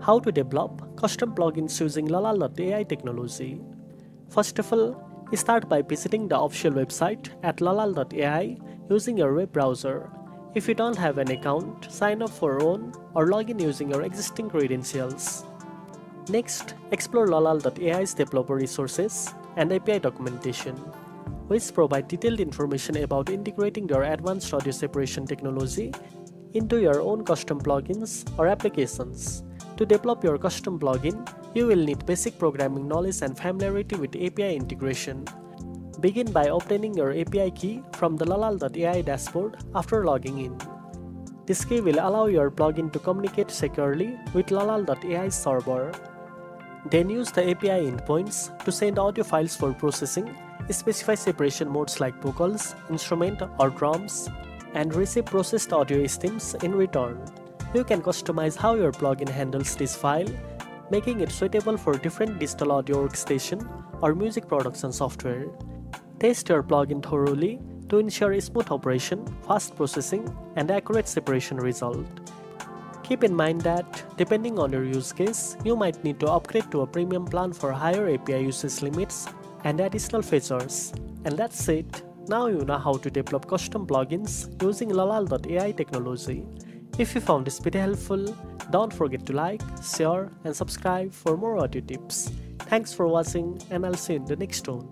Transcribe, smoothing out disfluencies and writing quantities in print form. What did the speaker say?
How to develop custom plugins using Lalal.ai technology. First of all, start by visiting the official website at Lalal.ai using your web browser. If you don't have an account, sign up for your own or log in using your existing credentials. Next, explore Lalal.ai's developer resources and API documentation, which provide detailed information about integrating their advanced audio separation technology into your own custom plugins or applications. To develop your custom plugin, you will need basic programming knowledge and familiarity with API integration. Begin by obtaining your API key from the Lalal.ai dashboard after logging in. This key will allow your plugin to communicate securely with Lalal.ai server. Then use the API endpoints to send audio files for processing, specify separation modes like vocals, instrument, or drums, and receive processed audio streams in return. You can customize how your plugin handles this file, making it suitable for different digital audio workstation or music production software. Test your plugin thoroughly to ensure smooth operation, fast processing, and accurate separation result. Keep in mind that, depending on your use case, you might need to upgrade to a premium plan for higher API usage limits and additional features. And that's it. Now you know how to develop custom plugins using Lalal.ai technology. If you found this video helpful, don't forget to like, share, and subscribe for more audio tips. Thanks for watching, and I'll see you in the next one.